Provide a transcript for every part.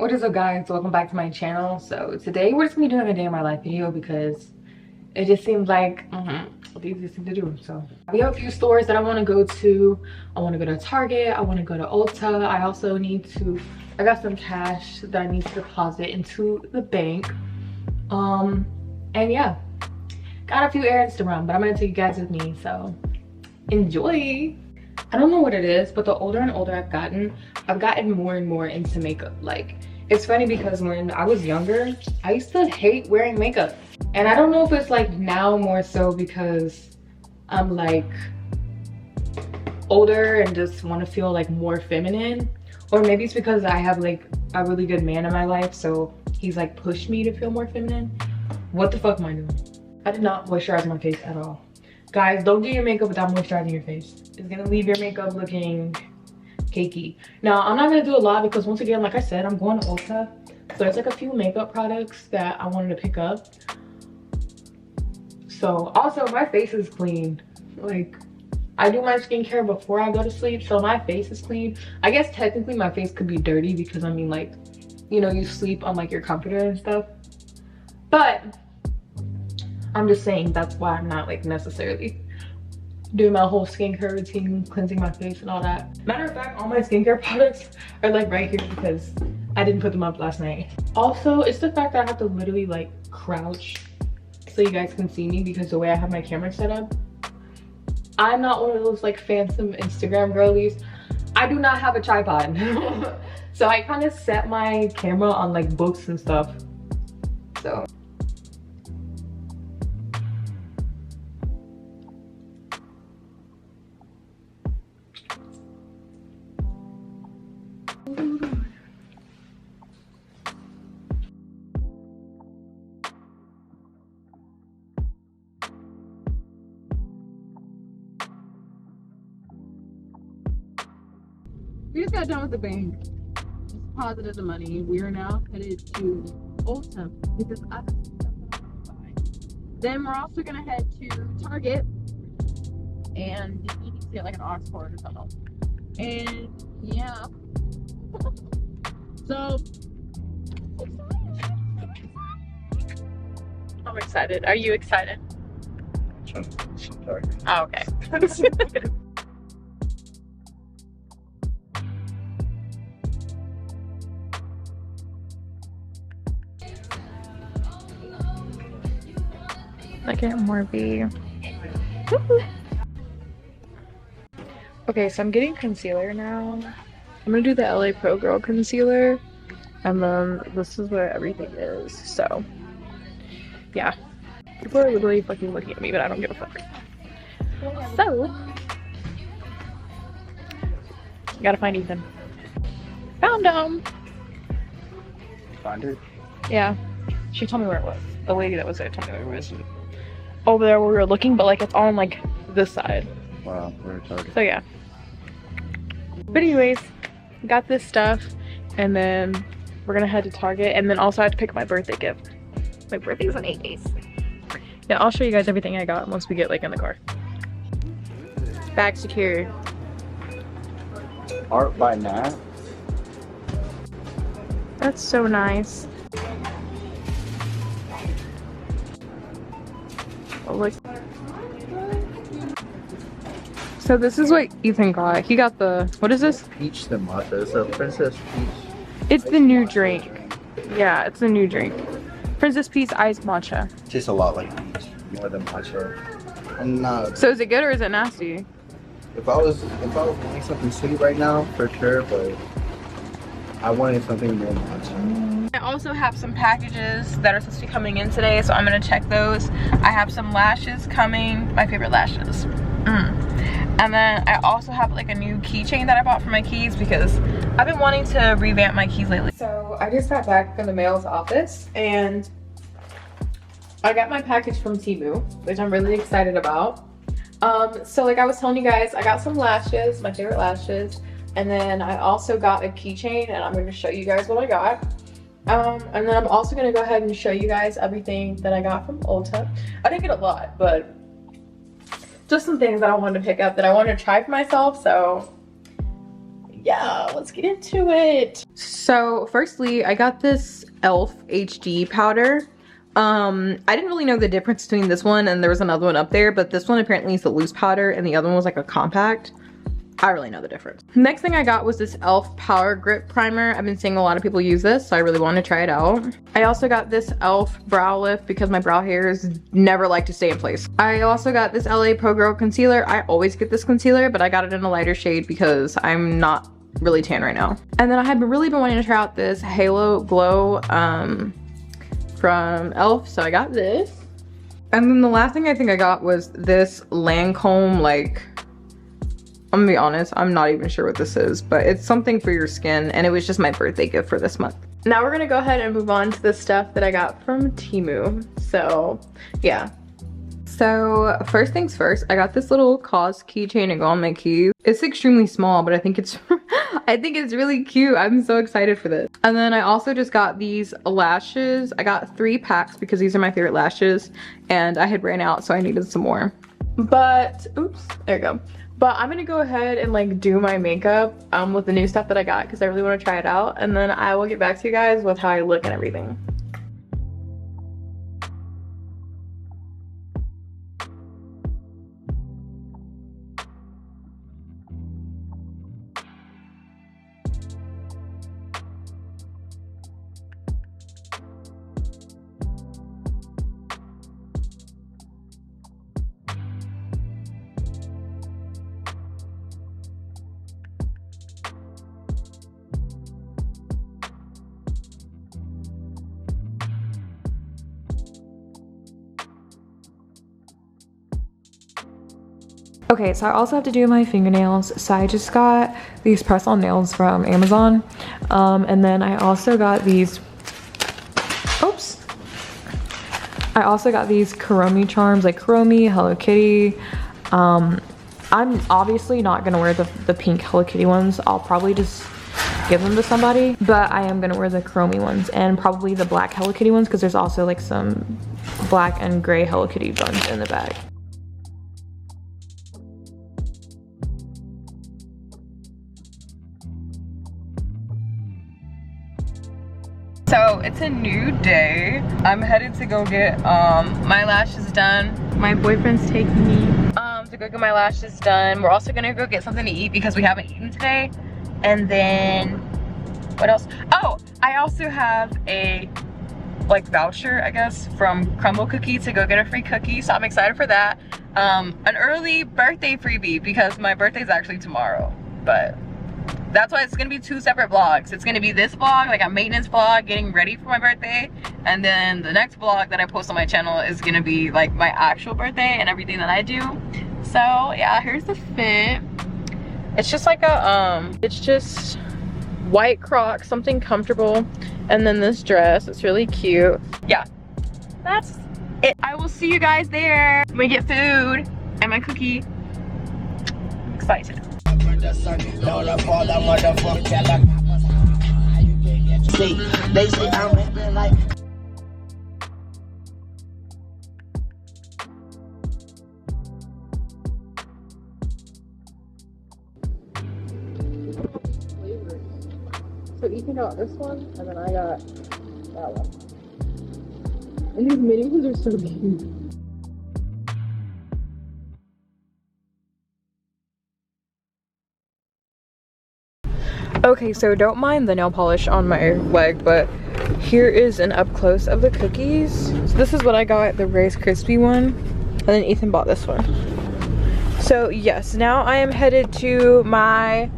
What is up, guys? Welcome back to my channel. So today we're just gonna be doing a day in my life video because it just seems like the easiest thing to do. So we have a few stores that I want to go to. I want to go to Target, I want to go to Ulta. I got some cash that I need to deposit into the bank. And yeah, got a few errands to run, but I'm gonna take you guys with me, so enjoy. I don't know what it is, but the older and older I've gotten more and more into makeup. Like, it's funny because when I was younger, I used to hate wearing makeup. And I don't know if it's like now more so because I'm like older and just want to feel like more feminine, or maybe it's because I have like a really good man in my life, so he's like pushed me to feel more feminine. What the fuck am I doing? I did not moisturize my face at all. Guys, don't do your makeup without moisturizing your face. It's gonna leave your makeup looking cakey. Now, I'm not gonna do a lot because once again, like I said, I'm going to Ulta. So there's like a few makeup products that I wanted to pick up. So also my face is clean. Like, I do my skincare before I go to sleep, so my face is clean. I guess technically my face could be dirty because I mean, like, you know, you sleep on like your comforter and stuff. But I'm just saying that's why I'm not like necessarily doing my whole skincare routine, cleansing my face and all that. Matter of fact, all my skincare products are like right here because I didn't put them up last night. Also, it's the fact that I have to literally like crouch so you guys can see me because the way I have my camera set up. I'm not one of those like phantom Instagram girlies. I do not have a tripod. So I kind of set my camera on like books and stuff. So we just got done with the bank. Just deposited the money. We are now headed to Ulta because I have some stuff that I want to buy. Then we're also gonna head to Target and you need to get like an Oxford or something. And yeah. So I'm excited. Are you excited? Oh, okay. I get more V. Okay, so I'm getting concealer now. I'm gonna do the LA Pro Girl concealer, and then this is where everything is. So yeah, people are literally fucking looking at me, but I don't give a fuck. So gotta find Ethan. Found him. Find her? Yeah, she told me where it was. The lady that was there told me where it was. Over there where we were looking, but like it's on like this side. Wow, we're at Target. So yeah. But anyways, got this stuff, and then we're gonna head to Target, and then also I have to pick my birthday gift. My birthday's in 8 days. Yeah, I'll show you guys everything I got once we get like in the car. Bag secured. Art by Nat. That's so nice. Oh, look. So this is what Ethan got. He got the, what is this? Peach the matcha. It's a Princess Peach. It's the new drink. Yeah, it's the new drink. Princess Peach iced matcha. Tastes a lot like peach, more than matcha. I'm not. So is it good or is it nasty? If I was wanting something sweet right now, for sure, but I wanted something more matcha. I also have some packages that are supposed to be coming in today, so I'm gonna check those. I have some lashes coming, my favorite lashes. And then I also have like a new keychain that I bought for my keys because I've been wanting to revamp my keys lately. So I just got back from the mail's office and I got my package from Temu, which I'm really excited about. So like I was telling you guys, I got some lashes, my favorite lashes, and then I also got a keychain, and I'm going to show you guys what I got. And then I'm also going to go ahead and show you guys everything that I got from Ulta. I didn't get a lot, but just some things that I wanted to pick up that I wanted to try for myself, so yeah, let's get into it. So firstly, I got this e.l.f. HD powder. I didn't really know the difference between this one and there was another one up there, but this one apparently is the loose powder and the other one was like a compact. I really know the difference. Next thing I got was this e.l.f. Power Grip Primer. I've been seeing a lot of people use this, so I really want to try it out. I also got this e.l.f. Brow Lift because my brow hairs never like to stay in place. I also got this LA Pro Girl Concealer. I always get this concealer, but I got it in a lighter shade because I'm not really tan right now. And then I have really been wanting to try out this Halo Glow from e.l.f. So I got this. And then the last thing I think I got was this Lancome, like, I'm gonna be honest, I'm not even sure what this is, but it's something for your skin and it was just my birthday gift for this month. Now we're gonna go ahead and move on to the stuff that I got from Temu. So yeah. So first things first, I got this little COS keychain to go on my keys. It's extremely small, but I think it's really cute. I'm so excited for this. And then I also just got these lashes. I got 3 packs because these are my favorite lashes and I had ran out, so I needed some more. But, oops, there we go. But I'm gonna go ahead and like do my makeup with the new stuff that I got because I really want to try it out, and then I will get back to you guys with how I look and everything. Okay, so I also have to do my fingernails. So I just got these press-on nails from Amazon. And then I also got these, oops. I also got these Kuromi charms, like Kuromi, Hello Kitty. I'm obviously not gonna wear the pink Hello Kitty ones. I'll probably just give them to somebody. But I am gonna wear the Kuromi ones and probably the black Hello Kitty ones because there's also like some black and gray Hello Kitty buns in the bag. So it's a new day. I'm headed to go get my lashes done. My boyfriend's taking me to go get my lashes done. We're also gonna go get something to eat because we haven't eaten today. And then what else? Oh, I also have a like voucher, I guess, from Crumble Cookie to go get a free cookie. So I'm excited for that. An early birthday freebie because my birthday's actually tomorrow, but that's why it's gonna be 2 separate vlogs. It's gonna be this vlog, like a maintenance vlog, getting ready for my birthday, and then the next vlog that I post on my channel is gonna be like my actual birthday and everything that I do. So yeah, here's the fit. It's just like a it's just white Crocs, something comfortable, and then this dress. It's really cute. Yeah, that's it. I will see you guys there when we get food and my cookie. I'm excited. They say I'm rapping like. So Ethan got this one, and then I got that one. And these mini ones are so cute. Okay, so don't mind the nail polish on my leg, but here is an up close of the cookies. So this is what I got, the Rice Krispie one, and then Ethan bought this one. So yes, now I am headed to my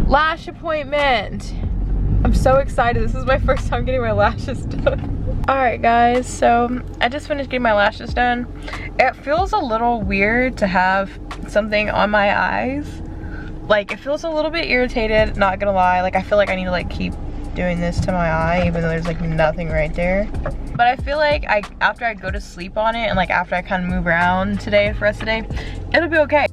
lash appointment. I'm so excited. This is my first time getting my lashes done. Alright guys, so I just finished getting my lashes done. It feels a little weird to have something on my eyes. Like, it feels a little bit irritated, not gonna lie. Like, I feel like I need to like keep doing this to my eye even though there's like nothing right there. But I feel like after I go to sleep on it and like after I kind of move around today for the rest of the day, it'll be okay.